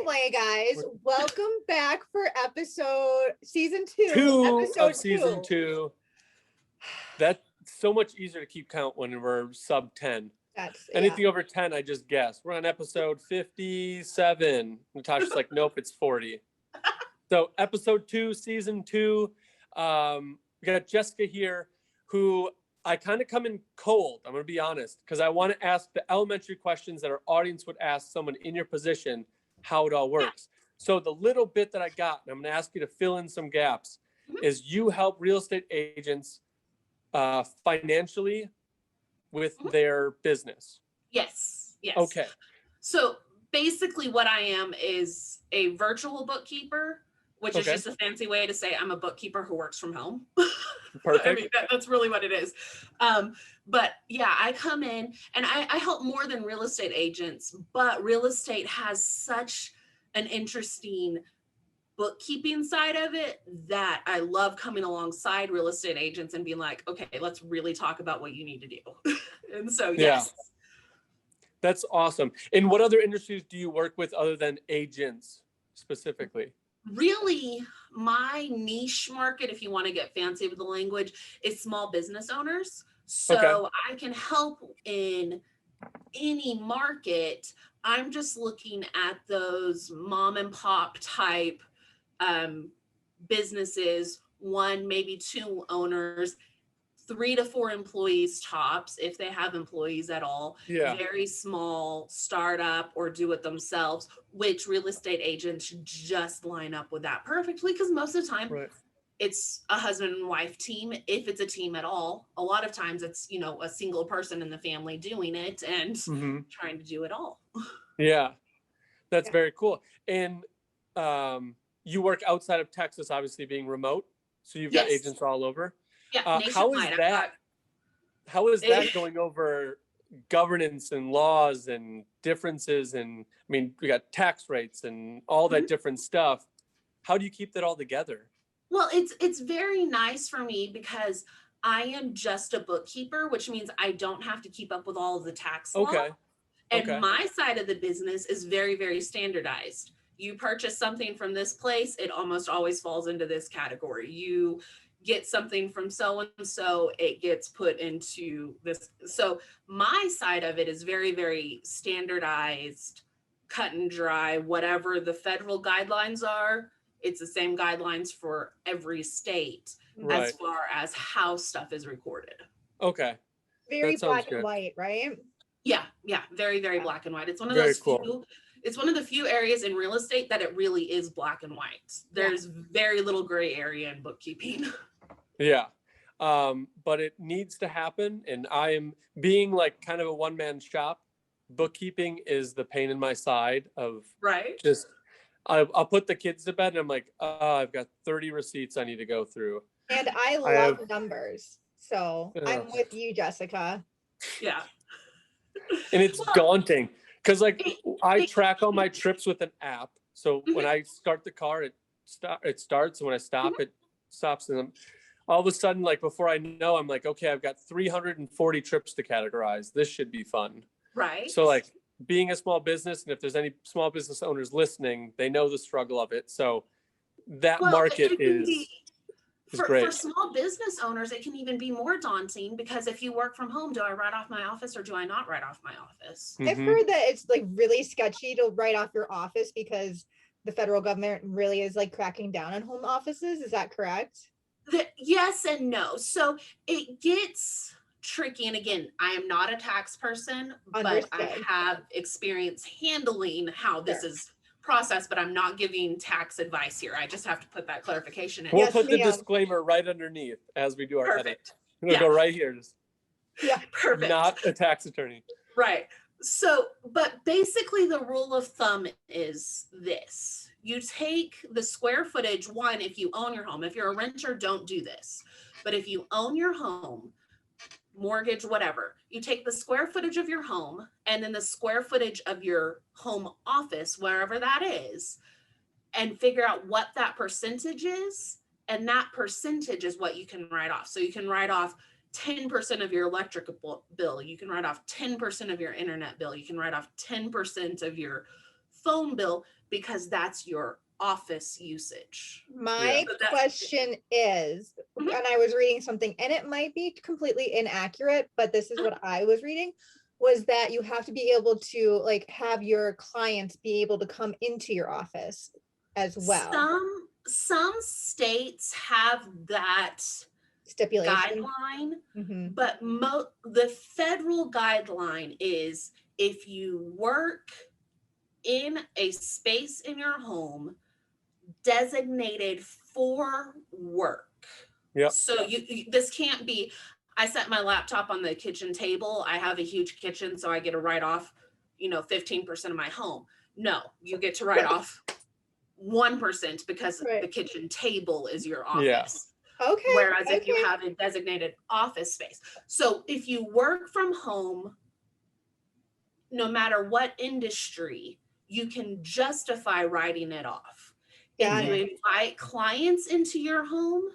Anyway, guys, welcome back for season two of season 2. That's so much easier to keep count when we're sub 10. Anything over 10, I just guess. We're on episode 57. Natasha's like, nope, it's 40. So episode 2, season 2. We got Jessica here, who I kind of come in cold, I'm going to be honest, because I want to ask the elementary questions that our audience would ask someone in your position, how it all works. So the little bit that I got, and I'm going to ask you to fill in some gaps, is you help real estate agents financially with their business. Yes. Okay. So basically what I am is a virtual bookkeeper, which is just a fancy way to say I'm a bookkeeper who works from home. Perfect. I mean, that's really what it is. But yeah, I come in and I help more than real estate agents, but real estate has such an interesting bookkeeping side of it that I love coming alongside real estate agents and being like, okay, let's really talk about what you need to do. And so, yes. Yeah. That's awesome. And what other industries do you work with other than agents specifically? Really, my niche market, if you want to get fancy with the language, is small business owners. So I can help in any market. I'm just looking at those mom and pop type businesses, 1, maybe 2 owners, 3 to 4 employees tops, if they have employees at all. Very small startup or do it themselves, which real estate agents just line up with that perfectly, because most of the time it's a husband and wife team, if it's a team at all. A lot of times it's, a single person in the family doing it and trying to do it all. Yeah, that's very cool. And you work outside of Texas, obviously being remote, so you've got agents all over. Yeah, how is that going over governance and laws and differences? And I mean, we got tax rates and all that different stuff. How do you keep that all together? Well, it's very nice for me because I am just a bookkeeper, which means I don't have to keep up with all of the tax law. And my side of the business is very, very standardized. You purchase something from this place, it almost always falls into this category. You get something from so-and-so, it gets put into this. So my side of it is very, very standardized, cut and dry. Whatever the federal guidelines are, it's the same guidelines for every state as far as how stuff is recorded. Very black and white, right? Yeah, very, very black and white. It's one of those it's one of the few areas in real estate that it really is black and white. There's very little gray area in bookkeeping. But it needs to happen. And I am being like kind of a one-man shop. Bookkeeping is the pain in my side of just, I'll put the kids to bed and I'm like, I've got 30 receipts I need to go through. And I love numbers. So I'm with you, Jessica. Yeah. And it's daunting because like I track all my trips with an app. So when I start the car, it starts. And when I stop, it stops. And all of a sudden, like before I know, I'm like, okay, I've got 340 trips to categorize. This should be fun. Right. So like being a small business, and if there's any small business owners listening, they know the struggle of it. So that market is great. For small business owners, it can even be more daunting because if you work from home, do I write off my office or do I not write off my office? I've heard that it's like really sketchy to write off your office because the federal government really is like cracking down on home offices. Is that correct? Yes and no. So it gets tricky. And again, I am not a tax person, but I have experience handling how this is process, but I'm not giving tax advice here. I just have to put that clarification in. We'll put the disclaimer right underneath as we do our edit. We'll go right here. Perfect. Not a tax attorney. Right. So, but basically the rule of thumb is this. You take the square footage, if you own your home. If you're a renter, don't do this. But if you own your home, mortgage, whatever, you take the square footage of your home and then the square footage of your home office, wherever that is, and figure out what that percentage is. And that percentage is what you can write off. So you can write off 10% of your electric bill. You can write off 10% of your internet bill. You can write off 10% of your phone bill because that's your office usage. My question is, Mhm. and I was reading something, and it might be completely inaccurate, but this is what I was reading, was that you have to be able to like have your clients be able to come into your office as well. Some states have that Stipulation. guideline, Mhm. but the federal guideline is if you work in a space in your home designated for work. Yep. So this can't be, I set my laptop on the kitchen table. I have a huge kitchen, so I get to write off, 15% of my home. No, you get to write off 1% because the kitchen table is your office. Yeah. Okay. Whereas if you have a designated office space. So if you work from home, no matter what industry, you can justify writing it off. If you invite clients into your home,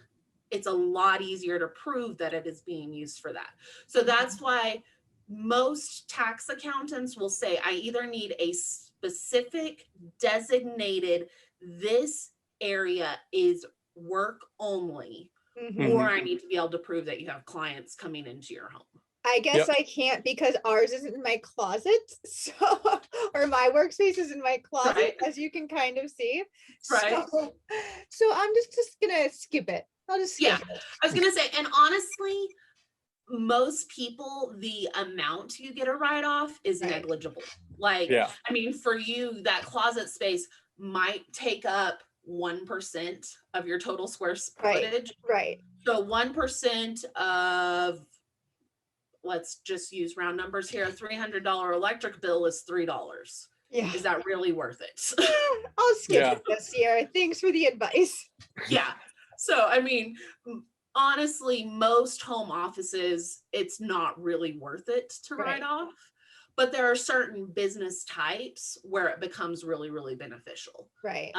it's a lot easier to prove that it is being used for that. So that's why most tax accountants will say, I either need a specific designated, this area is work only, or I need to be able to prove that you have clients coming into your home. I guess I can't because ours is in my closet. So, or my workspace is in my closet, as you can kind of see. Right. So I'm just gonna skip it. I'll just skip it. I was gonna say, and honestly, most people, the amount you get a write-off is negligible. Like, I mean, for you, that closet space might take up 1% of your total square footage. Right. So 1% of, let's just use round numbers here, a $300 electric bill is $3. Yeah. Is that really worth it? I'll skip it this year. Thanks for the advice. Yeah. So, I mean, honestly, most home offices, it's not really worth it to write off. But there are certain business types where it becomes really, really beneficial. Right.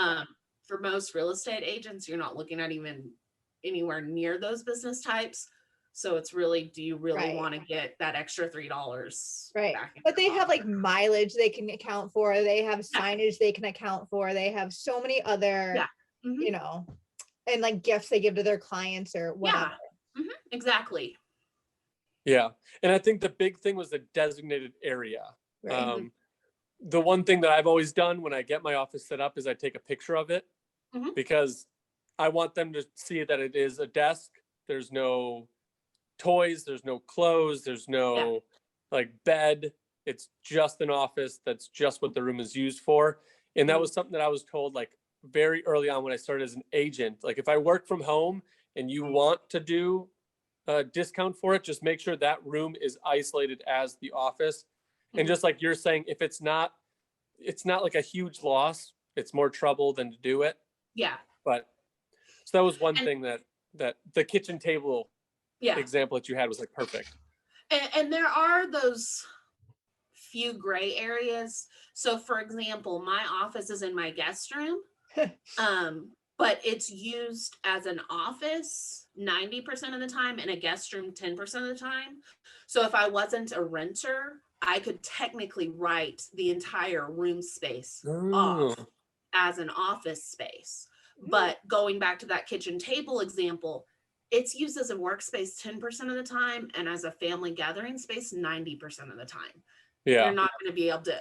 For most real estate agents, you're not looking at even anywhere near those business types. So it's really, do you really want to get that extra $3? Right. But they have like mileage they can account for. They have signage they can account for. They have so many other, and like gifts they give to their clients or whatever. Exactly. Yeah. And I think the big thing was the designated area. The one thing that I've always done when I get my office set up is I take a picture of it because I want them to see that it is a desk. There's no toys, there's no clothes, there's no like bed. It's just an office. That's just what the room is used for. And that was something that I was told like very early on when I started as an agent. Like if I work from home and you want to do a discount for it, just make sure that room is isolated as the office. And just like you're saying, if it's not like a huge loss, it's more trouble than to do it. Yeah. But so that was one thing that the kitchen table example that you had was like perfect. And there are those few gray areas. So for example, my office is in my guest room, but it's used as an office 90% of the time and a guest room 10% of the time. So if I wasn't a renter, I could technically write the entire room space off as an office space. But going back to that kitchen table example, it's used as a workspace 10% of the time and as a family gathering space 90% of the time. You're not going to be able to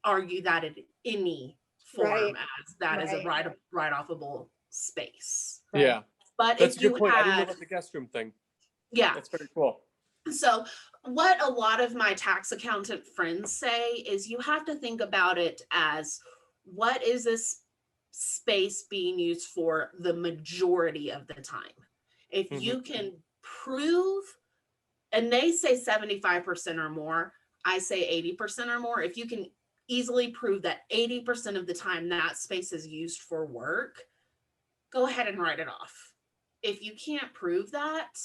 argue that in any form as that is a write-offable space. Yeah. But that's if a good you point. I didn't know about the guest room thing. Yeah. That's very cool. So what a lot of my tax accountant friends say is you have to think about it as, what is this space being used for the majority of the time? If you can prove, and they say 75% or more, I say 80% or more. If you can easily prove that 80% of the time that space is used for work, go ahead and write it off. If you can't prove that,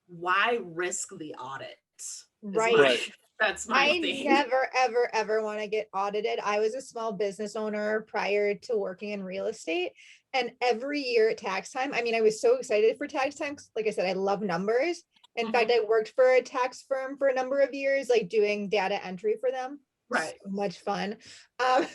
why risk the audit? Right. That's my thing. I never, ever want to get audited. I was a small business owner prior to working in real estate. And every year at tax time, I mean, I was so excited for tax time. Like I said, I love numbers. In fact, I worked for a tax firm for a number of years, like doing data entry for them. Right. So much fun. And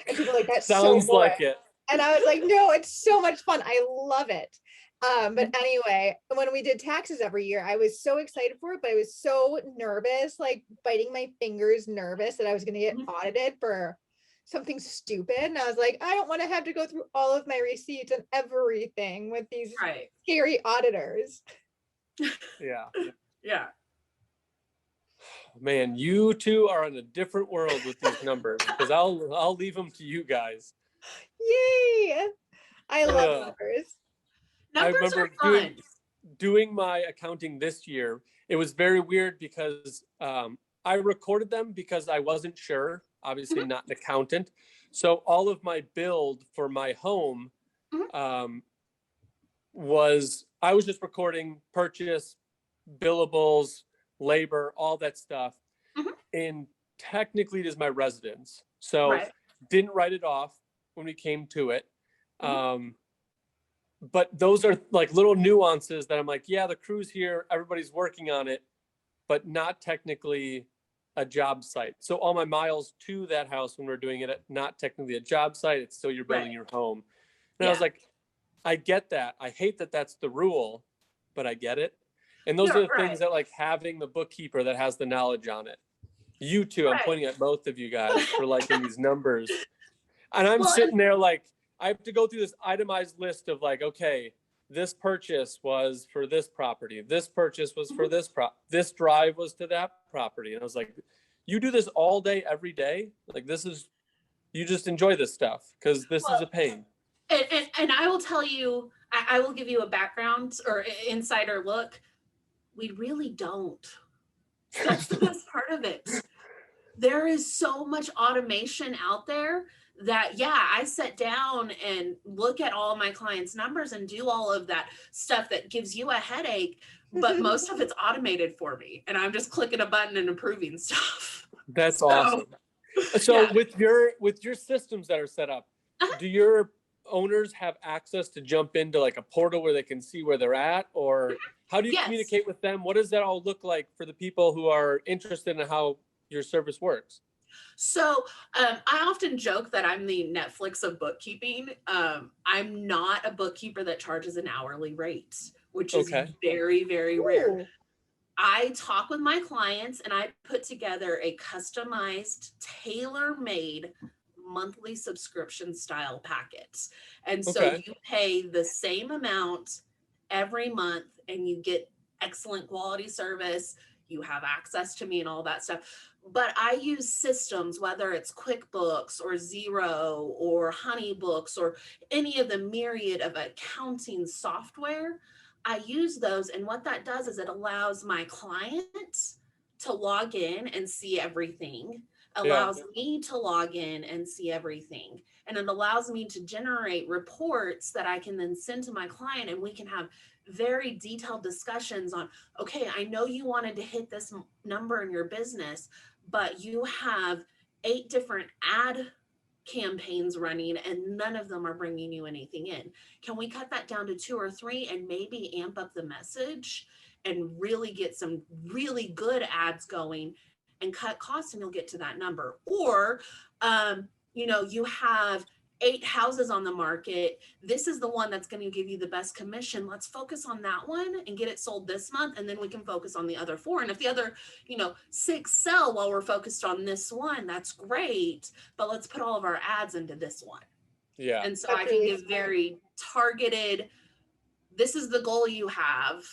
people are like, that's Sounds so like boring. it. And I was like, no, it's so much fun. I love it. But anyway, when we did taxes every year, I was so excited for it, but I was so nervous, like biting my fingers, nervous that I was going to get audited for something stupid. And I was like, I don't want to have to go through all of my receipts and everything with these scary auditors. Yeah. Yeah. Man, you two are in a different world with these numbers, because I'll leave them to you guys. Yay! I love numbers. Numbers are fun. Doing my accounting this year. It was very weird because I recorded them because I wasn't sure, obviously not an accountant. So all of my build for my home I was just recording purchase, billables, labor, all that stuff. And technically it is my residence. So didn't write it off when we came to it. But those are like little nuances that I'm like, yeah, the crew's here, everybody's working on it, but not technically a job site. So all my miles to that house when we're doing it, not technically a job site, it's still you're building your home. And I was like, I get that. I hate that that's the rule, but I get it. And those are the things that like having the bookkeeper that has the knowledge on it. You two, I'm pointing at both of you guys for like in these numbers. And I'm sitting there like, I have to go through this itemized list of like, okay, this purchase was for this property. This purchase was for this drive was to that property. And I was like, you do this all day, every day? Like you just enjoy this stuff because this is a pain. And I will tell you, I will give you a background or insider look. We really don't. That's the best part of it. There is so much automation out there that, I sit down and look at all my clients' numbers and do all of that stuff that gives you a headache, but most of it's automated for me. And I'm just clicking a button and approving stuff. That's awesome. So with your systems that are set up, do your owners have access to jump into like a portal where they can see where they're at, or how do you communicate with them? What does that all look like for the people who are interested in how your service works? So I often joke that I'm the Netflix of bookkeeping. I'm not a bookkeeper that charges an hourly rate, which is very, very rare. I talk with my clients and I put together a customized, tailor-made monthly subscription style packet. And so you pay the same amount every month and you get excellent quality service. You have access to me and all that stuff. But I use systems, whether it's QuickBooks or Xero or HoneyBooks or any of the myriad of accounting software. I use those. And what that does is it allows my client to log in and see everything, allows me to log in and see everything. And it allows me to generate reports that I can then send to my client, and we can have very detailed discussions on, okay, I know you wanted to hit this number in your business, but you have 8 different ad campaigns running and none of them are bringing you anything in. Can we cut that down to 2 or 3 and maybe amp up the message and really get some really good ads going and cut costs, and you'll get to that number? Or, you have 8 houses on the market. This is the one that's going to give you the best commission. Let's focus on that one and get it sold this month. And then we can focus on the other 4. And if the other, 6 sell while we're focused on this one, that's great. But let's put all of our ads into this one. Yeah. And so I can give very targeted, this is the goal you have.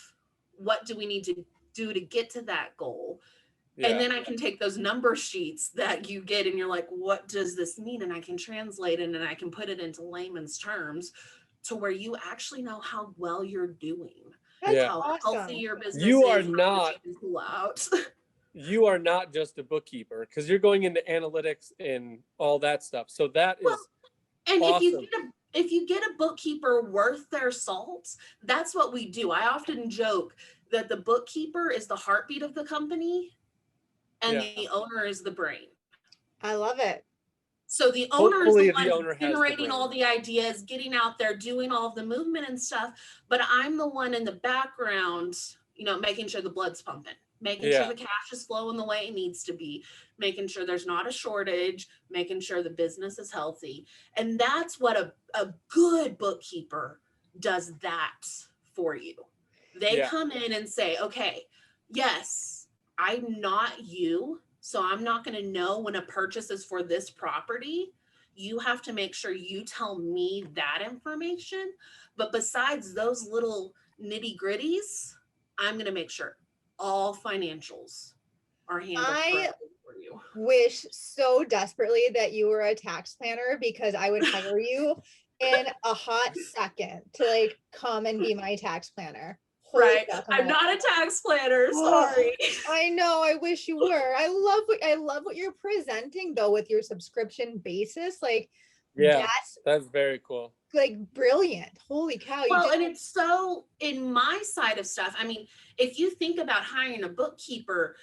What do we need to do to get to that goal? And then I can take those number sheets that you get and you're like, what does this mean? And I can translate it and I can put it into layman's terms to where you actually know how well you're doing. How healthy your business is. You are not just a bookkeeper, because you're going into analytics and all that stuff. So that is and awesome. If you get a bookkeeper worth their salt, that's what we do. I often joke that the bookkeeper is the heartbeat of the company. And the owner is the brain. I love it. So the owner is the one generating all the ideas, getting out there, doing all of the movement and stuff. But I'm the one in the background, making sure the blood's pumping. making sure the cash is flowing the way it needs to be, making sure there's not a shortage, making sure the business is healthy. And that's what a good bookkeeper does that for you. They come in and say, okay, yes, I'm not you, so I'm not going to know when a purchase is for this property. You have to make sure you tell me that information. But besides those little nitty gritties, I'm going to make sure all financials are handled correctly for you. Wish so desperately that you were a tax planner, because I would hire you in a hot second to like come and be my tax planner. Right. I'm not a tax planner. Sorry. I know. I wish you were. I love what you're presenting though with your subscription basis. Like, that's very cool. Like brilliant. Holy cow. Well, and it's so in my side of stuff. I mean, if you think about hiring a bookkeeper,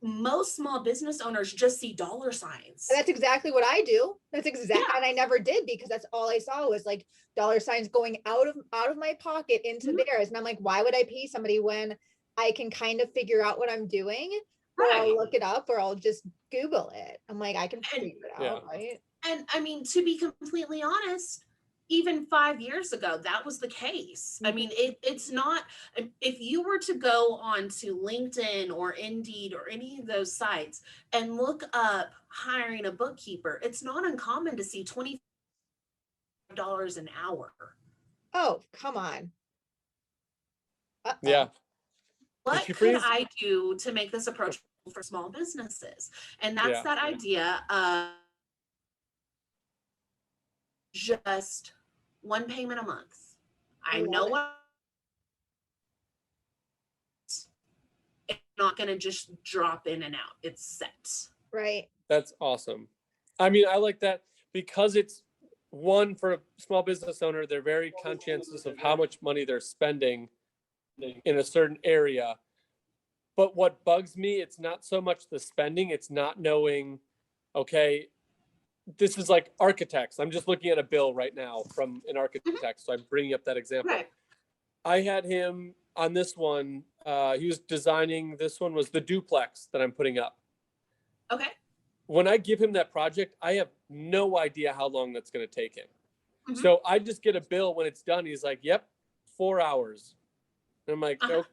most small business owners just see dollar signs. That's exactly what I do. That's exactly, and I never did, because that's all I saw was like dollar signs going out of my pocket into theirs. And I'm like, why would I pay somebody when I can kind of figure out what I'm doing? Or I'll look it up, or I'll just Google it. I'm like, I can figure it out, right? And I mean, to be completely honest, even 5 years ago, that was the case. I mean, it's not, if you were to go on to LinkedIn or Indeed or any of those sites and look up hiring a bookkeeper, it's not uncommon to see $25 an hour. Oh, come on. Yeah. What could I do to make this approachable for small businesses? And that's that idea of just one payment a month. I know what it's not going to just drop in and out. It's set. Right. That's awesome. I mean, I like that because it's one, for a small business owner, they're very conscientious of how much money they're spending in a certain area. But what bugs me, it's not so much the spending, it's not knowing, okay, this is like architects. I'm just looking at a bill right now from an architect. So I'm bringing up that example. Right. I had him on this one. He was designing, this one was the duplex that I'm putting up. Okay. When I give him that project, I have no idea how long that's going to take him. So I just get a bill when it's done. He's like, yep, 4 hours. And I'm like, oh,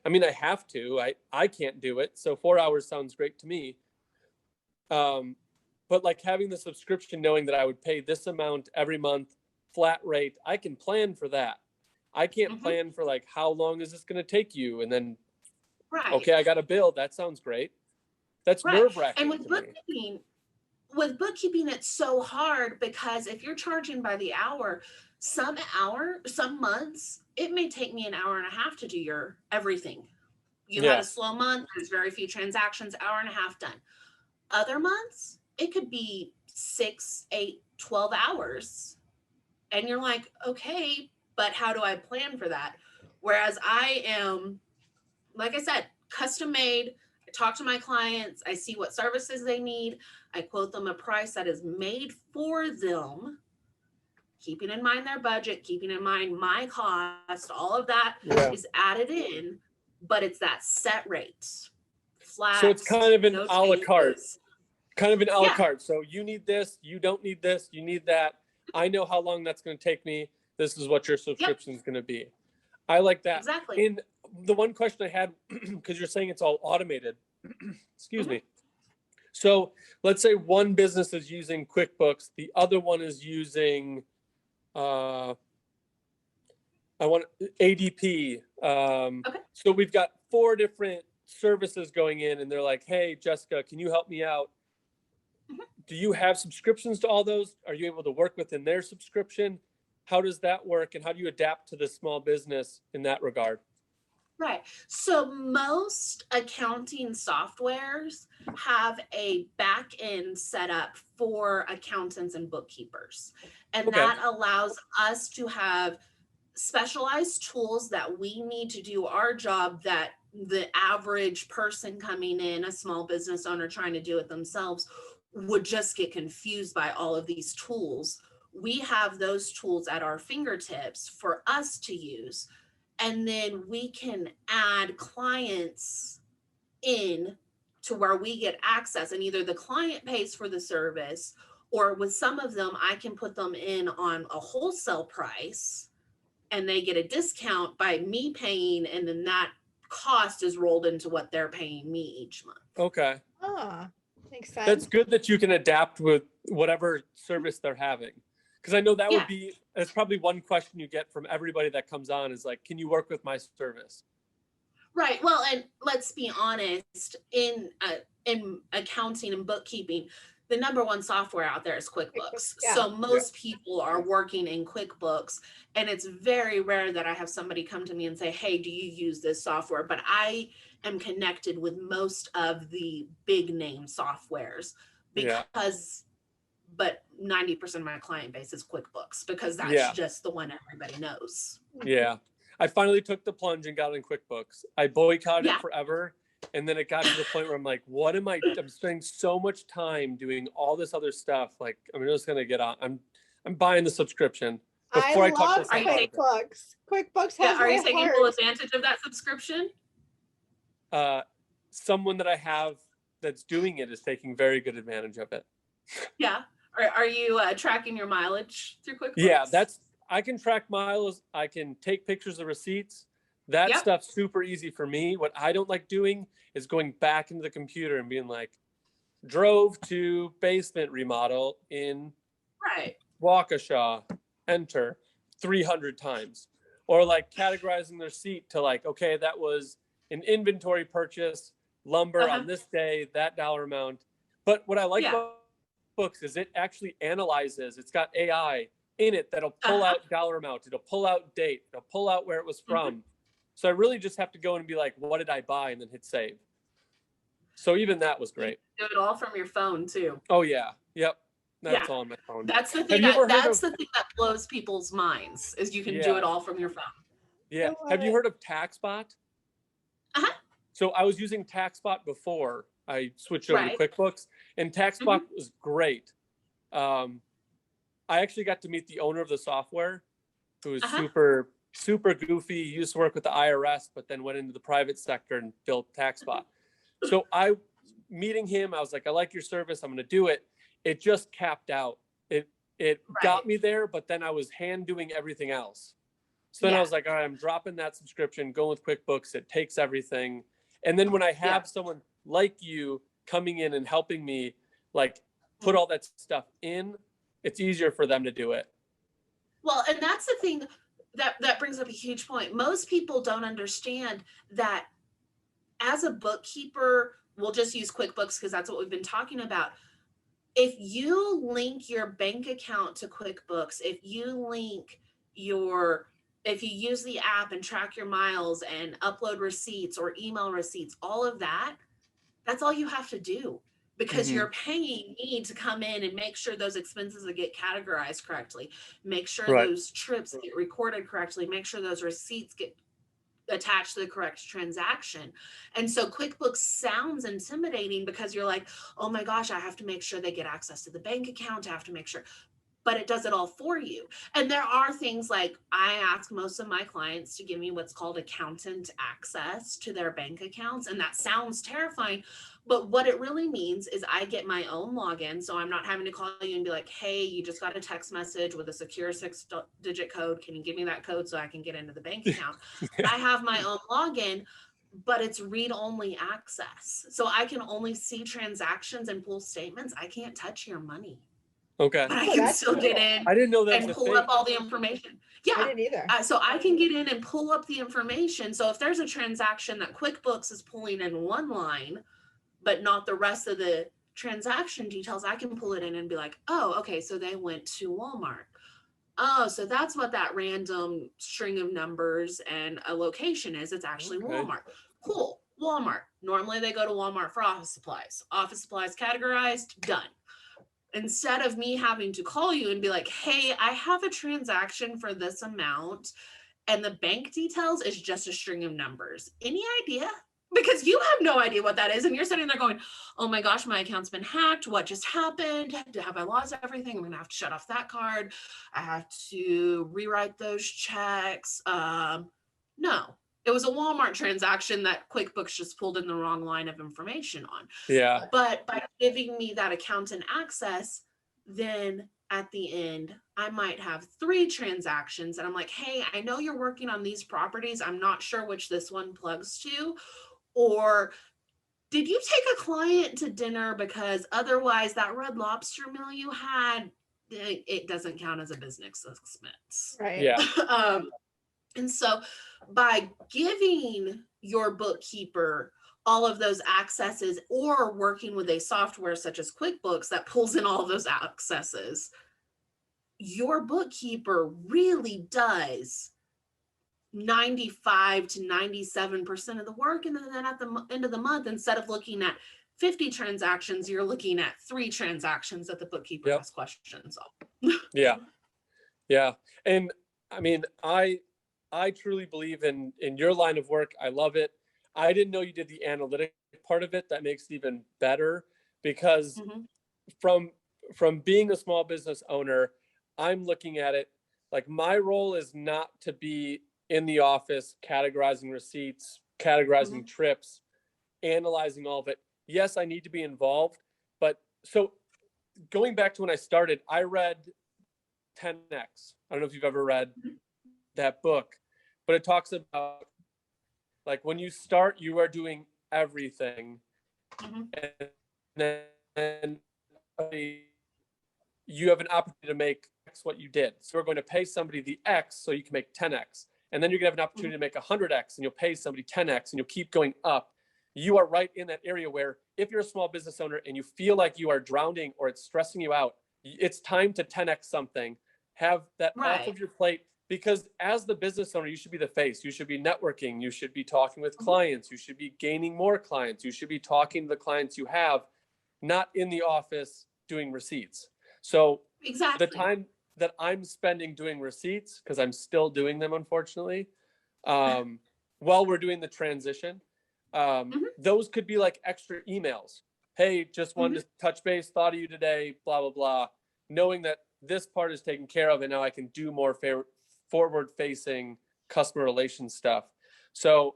I mean, I have to, I can't do it. So 4 hours sounds great to me. But like having the subscription, knowing that I would pay this amount every month, flat rate, I can plan for that. I can't plan for like, how long is this going to take you? And then, okay, I got a bill. That sounds great. That's nerve-wracking. And with bookkeeping, it's so hard because if you're charging by the hour, some months, it may take me an hour and a half to do your everything. You had a slow month, there's very few transactions, hour and a half done. Other months, it could be 6, 8, 12 hours. And you're like, okay, but how do I plan for that? Whereas I am, like I said, custom made. I talk to my clients. I see what services they need. I quote them a price that is made for them, keeping in mind their budget, keeping in mind my cost, all of that is added in, but it's that set rate. Flat. So it's kind of an a la carte. So you need this, you don't need this, you need that. I know how long that's going to take me. This is what your subscription is going to be. I like that. Exactly. And the one question I had, because you're saying it's all automated, excuse me. So let's say one business is using QuickBooks, the other one is using, ADP. So we've got 4 different services going in, and they're like, hey, Jessica, can you help me out? Do you have subscriptions to all those? Are you able to work within their subscription? How does that work? And how do you adapt to the small business in that regard? Right. So most accounting softwares have a back end set up for accountants and bookkeepers. And that allows us to have specialized tools that we need to do our job that the average person coming in, a small business owner trying to do it themselves, would just get confused by all of these tools. We have those tools at our fingertips for us to use. And then we can add clients in to where we get access, and either the client pays for the service, or with some of them, I can put them in on a wholesale price and they get a discount by me paying, and then that cost is rolled into what they're paying me each month. Okay. Makes sense. That's good that you can adapt with whatever service they're having. Because I know that would be, that's probably one question you get from everybody that comes on is like, can you work with my service? Right. Well, and let's be honest, in accounting and bookkeeping, the number one software out there is QuickBooks. So most people are working in QuickBooks, and it's very rare that I have somebody come to me and say, hey, do you use this software? But I am connected with most of the big name softwares because, but 90% of my client base is QuickBooks because that's just the one everybody knows. Yeah. I finally took the plunge and got in QuickBooks. I boycotted it forever. And then it got to the point where I'm like, what am I? I'm spending so much time doing all this other stuff. Like, I'm just going to get on. I'm buying the subscription. Before I love QuickBooks. QuickBooks has Are you taking full advantage of that subscription? Someone that I have that's doing it is taking very good advantage of it. Yeah. Are you tracking your mileage through QuickBooks? Yeah, I can track miles. I can take pictures of receipts. That stuff's super easy for me. What I don't like doing is going back into the computer and being like, drove to basement remodel in Waukesha, enter 300 times. Or like categorizing the receipt to like, okay, that was an inventory purchase, lumber on this day, that dollar amount. But what I like about books is it actually analyzes. It's got AI in it that'll pull out dollar amount. It'll pull out date. It'll pull out where it was from. So I really just have to go and be like, what did I buy? And then hit save. So even that was great. You do it all from your phone too. Oh yeah. Yep. That's all on my phone. That's the thing that blows people's minds is you can do it all from your phone. Yeah. Have you heard of TaxBot? So I was using TaxBot before I switched over to QuickBooks, and TaxBot was great. I actually got to meet the owner of the software, who was super goofy. He used to work with the IRS, but then went into the private sector and built TaxBot. So meeting him, I was like, I like your service. I'm going to do it. It just capped out. It got me there, but then I was hand doing everything else. So then I was like, all right, I'm dropping that subscription, going with QuickBooks. It takes everything. And then when I have someone like you coming in and helping me, like put all that stuff in, it's easier for them to do it. Well, and that's the thing that brings up a huge point. Most people don't understand that as a bookkeeper, we'll just use QuickBooks because that's what we've been talking about. If you link your bank account to QuickBooks, if you use the app and track your miles and upload receipts or email receipts, all of that, that's all you have to do. Because you're paying me to come in and make sure those expenses get categorized correctly, make sure those trips get recorded correctly, make sure those receipts get attached to the correct transaction. And so QuickBooks sounds intimidating because you're like, oh my gosh, I have to make sure they get access to the bank account. I have to make sure, but it does it all for you. And there are things like I ask most of my clients to give me what's called accountant access to their bank accounts. And that sounds terrifying, but what it really means is I get my own login. So I'm not having to call you and be like, hey, you just got a text message with a secure 6-digit code. Can you give me that code so I can get into the bank account? I have my own login, but it's read-only access. So I can only see transactions and pull statements. I can't touch your money. Okay. But I can still get in. I didn't know that and pull up all the information. Yeah. I didn't either. So I can get in and pull up the information. So if there's a transaction that QuickBooks is pulling in one line, but not the rest of the transaction details, I can pull it in and be like, oh, okay, so they went to Walmart. Oh, so that's what that random string of numbers and a location is. It's actually Walmart. Cool. Walmart. Normally they go to Walmart for office supplies. Office supplies categorized, done. Instead of me having to call you and be like, hey, I have a transaction for this amount and the bank details is just a string of numbers. Any idea? Because you have no idea what that is. And you're sitting there going, oh my gosh, my account's been hacked. What just happened? Have I lost everything? I'm going to have to shut off that card. I have to rewrite those checks. No, It was a Walmart transaction that QuickBooks just pulled in the wrong line of information on. Yeah. But by giving me that accountant access, then at the end, I might have 3 transactions. And I'm like, hey, I know you're working on these properties. I'm not sure which this one plugs to. Or did you take a client to dinner because otherwise that Red Lobster meal you had, it doesn't count as a business expense. Right. Yeah. And so by giving your bookkeeper all of those accesses, or working with a software such as QuickBooks that pulls in all of those accesses, your bookkeeper really does 95 to 97% of the work. And then at the end of the month, instead of looking at 50 transactions, you're looking at 3 transactions that the bookkeeper has questions on. Yeah. Yeah. And I mean, I truly believe in your line of work. I love it. I didn't know you did the analytic part of it. That makes it even better, because from being a small business owner, I'm looking at it like my role is not to be in the office categorizing receipts, categorizing trips, analyzing all of it. Yes, I need to be involved. But so going back to when I started, I read 10X. I don't know if you've ever read that book, but it talks about like when you start, you are doing everything. And then you have an opportunity to make X what you did. So we're going to pay somebody the X so you can make 10X. And then you're going to have an opportunity to make 100X, and you'll pay somebody 10X, and you'll keep going up. You are right in that area where if you're a small business owner and you feel like you are drowning or it's stressing you out, it's time to 10X something. Have that off of your plate, because as the business owner, you should be the face. You should be networking. You should be talking with clients. You should be gaining more clients. You should be talking to the clients you have, not in the office doing receipts. So the time that I'm spending doing receipts, because I'm still doing them, unfortunately, while we're doing the transition, those could be like extra emails. Hey, just wanted to touch base, thought of you today, blah, blah, blah. Knowing that this part is taken care of, and now I can do more forward-facing customer relations stuff. So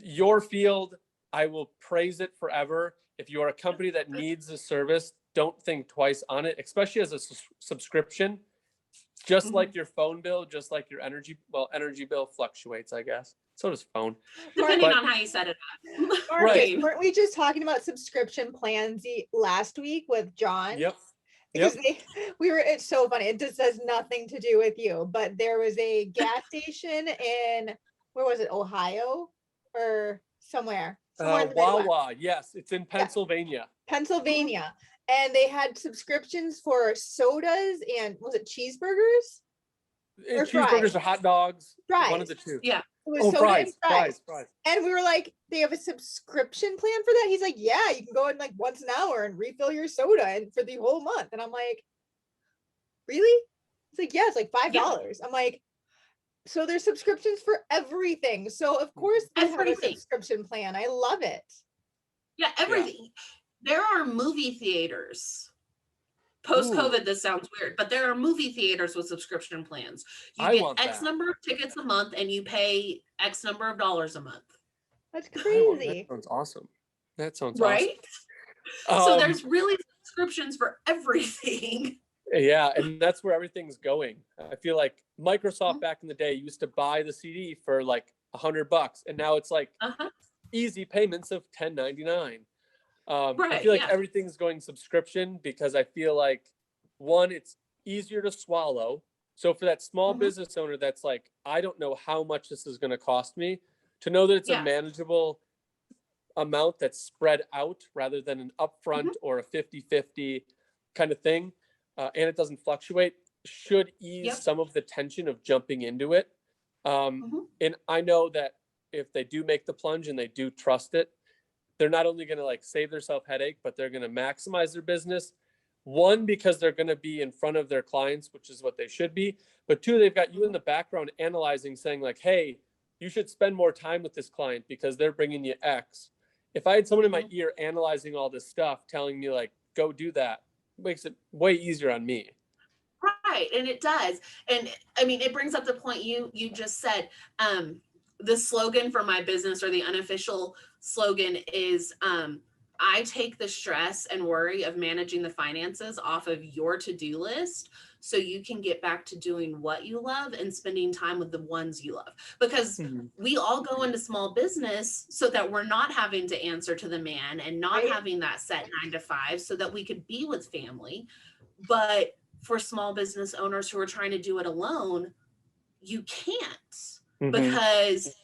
your field, I will praise it forever. If you are a company that needs a service, don't think twice on it, especially as a subscription. Just like your phone bill, just like your energy bill fluctuates, I guess. So does phone. Depending on how you set it up. Right. Weren't we just talking about subscription plans last week with John? Yep. Because it's so funny. It just has nothing to do with you, but there was a gas station in, where was it? Ohio or somewhere in the Wawa. Yes. It's in Pennsylvania. Pennsylvania. And they had subscriptions for sodas and, was it cheeseburgers? Or cheeseburgers or hot dogs. Fries. One of the two. Yeah. It was soda and fries. And we were like, they have a subscription plan for that? He's like, yeah, you can go in like once an hour and refill your soda and for the whole month. And I'm like, really? He's like, yeah, it's like $5. Yeah. I'm like, so there's subscriptions for everything. So of course they have a subscription plan. I love it. Yeah, everything. Yeah. There are movie theaters. Post-COVID, this sounds weird, but there are movie theaters with subscription plans. You get X number of tickets a month, and you pay X number of dollars a month. That's crazy. That sounds awesome. That sounds right? So there's really subscriptions for everything. Yeah, and that's where everything's going. I feel like Microsoft back in the day used to buy the CD for like $100, and now it's like easy payments of $10.99. I feel like everything's going subscription, because I feel like, one, it's easier to swallow. So for that small business owner that's like, I don't know how much this is going to cost me, to know that it's a manageable amount that's spread out rather than an upfront or a 50-50 kind of thing, and it doesn't fluctuate, should ease some of the tension of jumping into it. And I know that if they do make the plunge and they do trust it, they're not only going to like save themselves headache, but they're going to maximize their business. One, because they're going to be in front of their clients, which is what they should be. But two, they've got you in the background analyzing, saying like, hey, you should spend more time with this client because they're bringing you X. If I had someone in my ear analyzing all this stuff, telling me like, go do that, it makes it way easier on me. Right. And it does. And I mean, it brings up the point you just said, the slogan for my business, or the unofficial slogan, is I take the stress and worry of managing the finances off of your to-do list so you can get back to doing what you love and spending time with the ones you love. Because we all go into small business so that we're not having to answer to the man and not having that set 9 to 5, so that we could be with family. But for small business owners who are trying to do it alone, you can't, because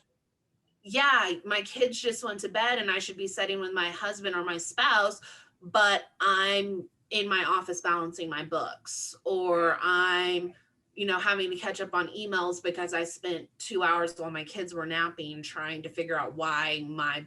my kids just went to bed and I should be sitting with my husband or my spouse, but I'm in my office balancing my books, or I'm, having to catch up on emails because I spent 2 hours while my kids were napping trying to figure out why my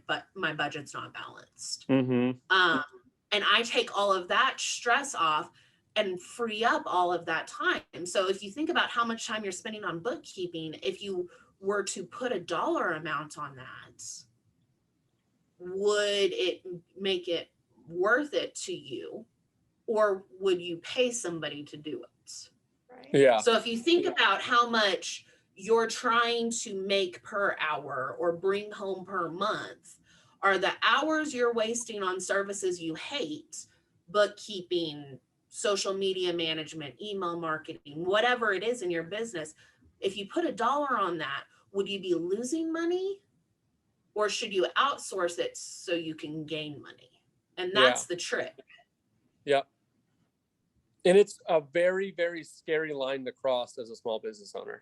budget's not balanced. And I take all of that stress off and free up all of that time. So if you think about how much time you're spending on bookkeeping, if you were to put a dollar amount on that, would it make it worth it to you, or would you pay somebody to do it? Right. Yeah. So if you think about how much you're trying to make per hour or bring home per month, are the hours you're wasting on services you hate, bookkeeping, social media management, email marketing, whatever it is in your business, if you put a dollar on that, would you be losing money, or should you outsource it so you can gain money? And that's the trick. Yeah. And it's a very, very scary line to cross as a small business owner.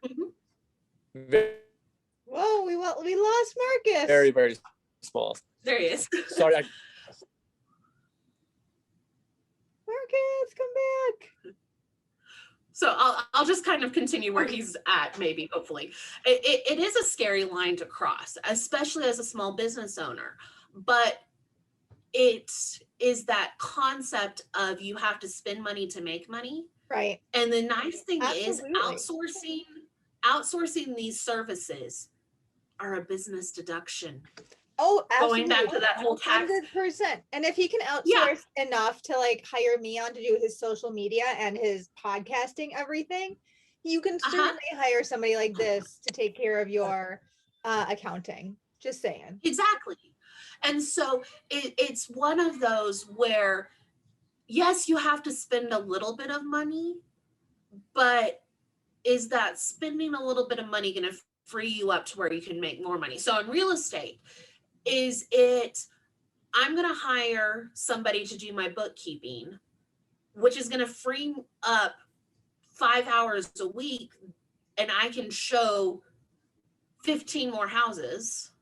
Whoa, we lost Marcus. Very, very small. There he is. Sorry. Marcus, come back. So I'll just kind of continue where he's at, maybe, hopefully. It is a scary line to cross, especially as a small business owner. But it is that concept of you have to spend money to make money. Right. And the nice thing is Absolutely. outsourcing these services are a business deduction. Oh, absolutely. Going back to that whole tax. 100%. And if he can outsource enough to hire me on to do his social media and his podcasting, everything, you can certainly hire somebody like this to take care of your accounting. Just saying. Exactly. And so it's one of those where, yes, you have to spend a little bit of money, but is that spending a little bit of money going to free you up to where you can make more money? So in real estate, is it, I'm going to hire somebody to do my bookkeeping, which is going to free up 5 hours a week, and I can show 15 more houses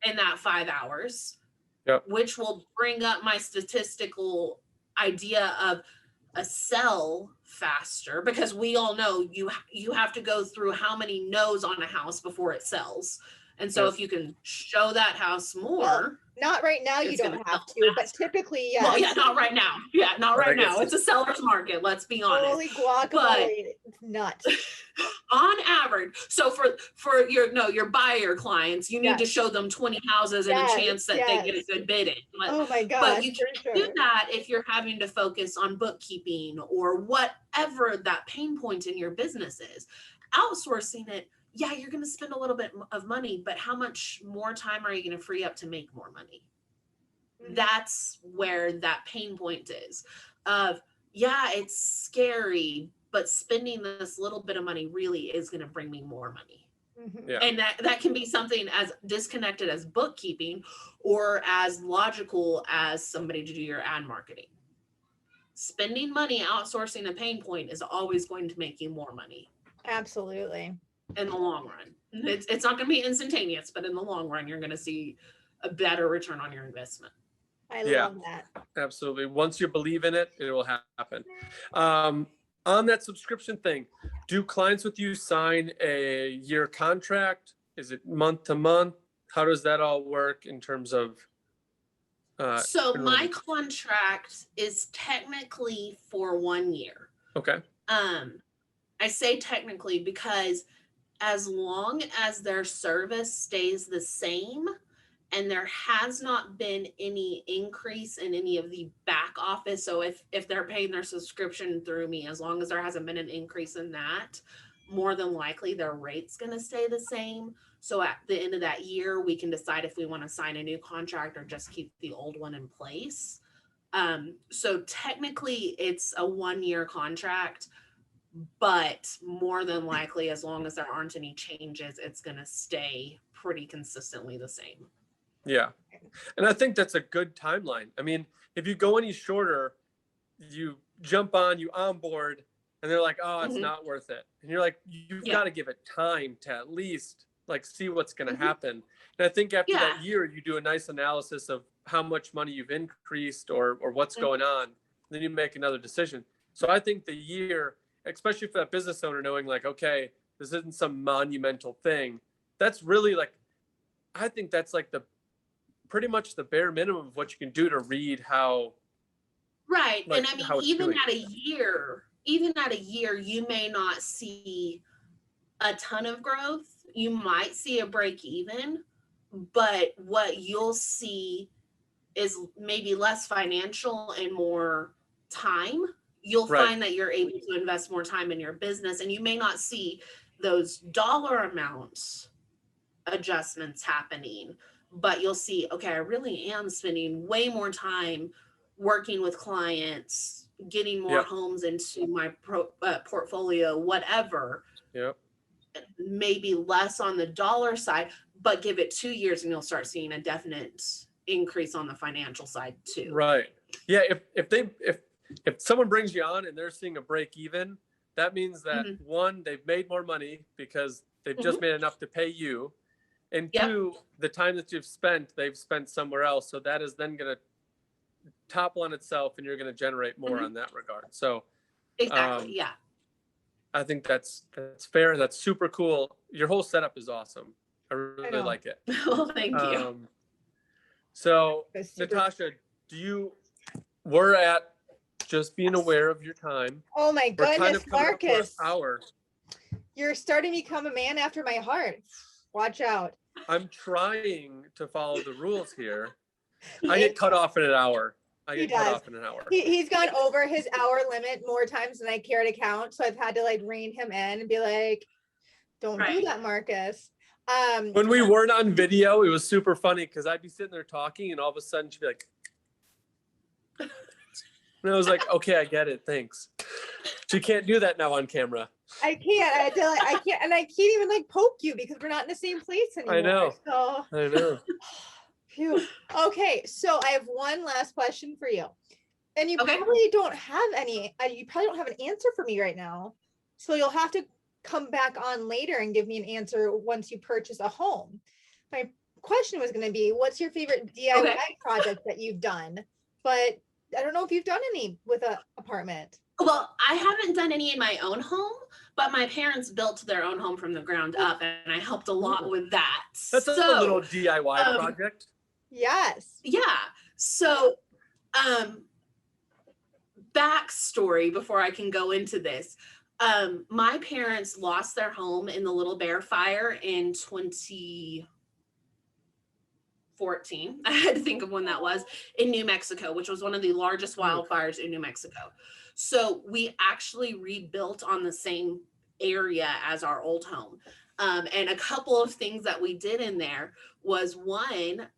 in that 5 hours, which will bring up my statistical idea of a sell faster, because we all know you have to go through how many no's on a house before it sells. And so if you can show that house more. Well, not right now, you don't have to, but typically, yes. Well, yeah, not right now. Yeah, not right now. It's a seller's market, let's be honest. Holy guacamole, it's nuts. On average, so for your buyer clients, you need to show them 20 houses and a chance that they get a good bid in. Oh my gosh. But you can do that if you're having to focus on bookkeeping or whatever that pain point in your business is. Outsourcing it, you're going to spend a little bit of money, but how much more time are you going to free up to make more money? That's where that pain point is of, it's scary, but spending this little bit of money really is going to bring me more money. And that can be something as disconnected as bookkeeping, or as logical as somebody to do your ad marketing. Spending money outsourcing a pain point is always going to make you more money. Absolutely. In the long run. It's not going to be instantaneous, but in the long run, you're going to see a better return on your investment. I love that. Absolutely. Once you believe in it, it will happen. On that subscription thing, do clients with you sign a year contract? Is it month to month? How does that all work in terms of? So my contract is technically for 1 year. Okay. I say technically because as long as their service stays the same and there has not been any increase in any of the back office, so if they're paying their subscription through me, as long as there hasn't been an increase in that, more than likely their rate's going to stay the same. So at the end of that year, we can decide if we want to sign a new contract or just keep the old one in place. So technically it's a 1-year contract, but more than likely, as long as there aren't any changes, it's going to stay pretty consistently the same. Yeah. And I think that's a good timeline. I mean, if you go any shorter, you jump on, you onboard, and they're like, oh, it's not worth it. And you're like, you've got to give it time to at least like see what's going to happen. And I think after that year, you do a nice analysis of how much money you've increased or what's going on. Then you make another decision. So I think the year, especially for that business owner, knowing like, okay, this isn't some monumental thing. That's really like, I think that's like pretty much the bare minimum of what you can do to read how. Right. Like, and I mean, even at a year, you may not see a ton of growth. You might see a break even, but what you'll see is maybe less financial and more time. You'll find that you're able to invest more time in your business, and you may not see those dollar amounts adjustments happening, but you'll see, okay, I really am spending way more time working with clients, getting more homes into my portfolio, whatever. Yep. Maybe less on the dollar side, but give it 2 years and you'll start seeing a definite increase on the financial side too. Right. Yeah. If someone brings you on and they're seeing a break even, that means that one, they've made more money because they've just made enough to pay you. And two, the time that you've spent, they've spent somewhere else. So that is then going to topple on itself and you're going to generate more on that regard. So exactly. Yeah. I think that's fair. That's super cool. Your whole setup is awesome. I really like it. Well, thank you. So Natasha, we're at just being aware of your time. Oh my goodness, Marcus. Hour. You're starting to become a man after my heart. Watch out. I'm trying to follow the rules here. I get cut off in an hour. He's gone over his hour limit more times than I care to count. So I've had to like rein him in and be like, don't do that, Marcus. When we weren't on video, it was super funny because I'd be sitting there talking and all of a sudden she'd be like, and I was like, okay, I get it. Thanks. She can't do that now on camera. I can't. I can't. And I can't even like poke you because we're not in the same place anymore. I know. So. I know. Phew. Okay. So I have one last question for you. And you probably don't have any, you probably don't have an answer for me right now. So you'll have to come back on later and give me an answer once you purchase a home. My question was going to be, what's your favorite DIY project that you've done? But I don't know if you've done any with an apartment. Well, I haven't done any in my own home, but my parents built their own home from the ground up, and I helped a lot with that. That's a little DIY project. Yes. Yeah. So, backstory before I can go into this. My parents lost their home in the Little Bear Fire in 2014. I had to think of when that was, in New Mexico, which was one of the largest wildfires in New Mexico. So we actually rebuilt on the same area as our old home. And a couple of things that we did in there was one,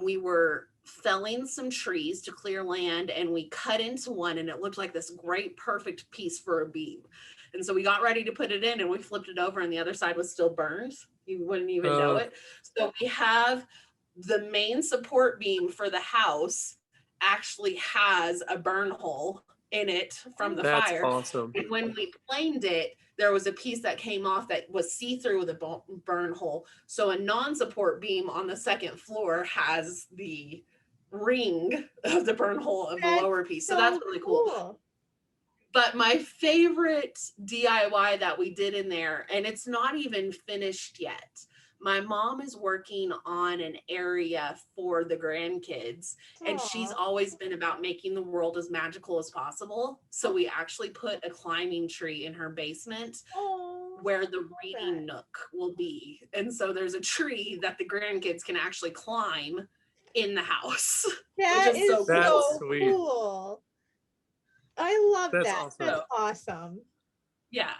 we were felling some trees to clear land, and we cut into one and it looked like this great perfect piece for a beam. And so we got ready to put it in and we flipped it over and the other side was still burned. You wouldn't even know it. So we have the main support beam for the house actually has a burn hole in it from the fire. That's awesome. And when we planed it, there was a piece that came off that was see-through with a burn hole. So a non-support beam on the second floor has the ring of the burn hole of the lower piece. So that's really cool. But my favorite DIY that we did in there, and it's not even finished yet. My mom is working on an area for the grandkids, and she's always been about making the world as magical as possible. So we actually put a climbing tree in her basement where the reading nook will be. And so there's a tree that the grandkids can actually climb in the house. That is so sweet. Cool. I love that. Awesome. That's awesome. Yeah.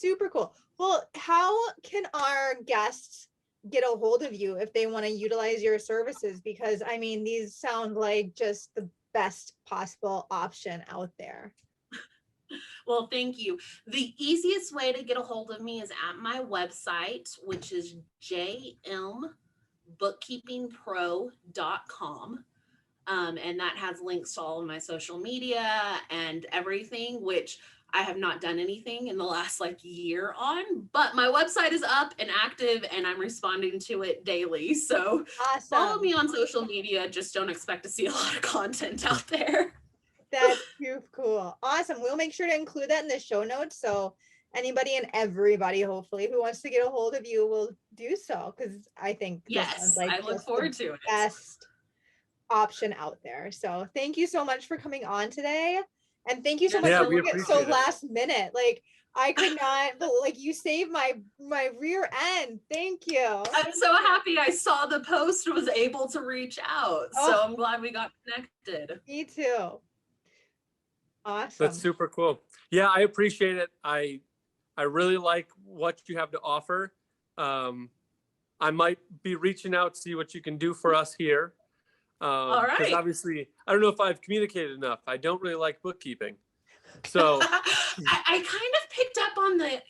super cool. Well, how can our guests get a hold of you if they want to utilize your services? Because I mean, these sound like just the best possible option out there. Well, thank you. The easiest way to get a hold of me is at my website, which is jmbookkeepingpro.com. And that has links to all of my social media and everything, which I have not done anything in the last year on, but my website is up and active and I'm responding to it daily. So follow me on social media. Just don't expect to see a lot of content out there. That's too cool. Awesome. We'll make sure to include that in the show notes. So anybody and everybody, hopefully, who wants to get a hold of you will do so. Because I think yes, I look forward to it. Best option out there. So thank you so much for coming on today. And thank you so much for doing it so last minute. I could not, you saved my rear end. Thank you. I'm so happy I saw the post, was able to reach out. So I'm glad we got connected. Me too. Awesome. That's super cool. Yeah, I appreciate it. I really like what you have to offer. I might be reaching out to see what you can do for us here. All right. Because obviously, I don't know if I've communicated enough. I don't really like bookkeeping. So I kind of picked up on there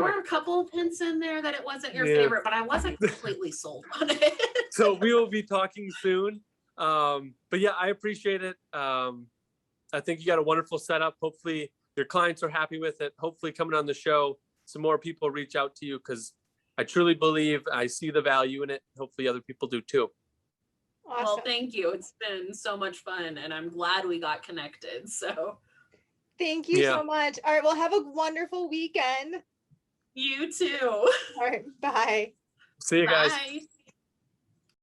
were a couple of hints in there that it wasn't your favorite, but I wasn't completely sold on it. So we will be talking soon. But yeah, I appreciate it. I think you got a wonderful setup. Hopefully your clients are happy with it. Hopefully coming on the show, some more people reach out to you because I truly believe I see the value in it. Hopefully other people do too. Awesome. Well, thank you. It's been so much fun and I'm glad we got connected. So thank you so much. All right. Well, have a wonderful weekend. You too. All right. Bye. See you guys. Bye.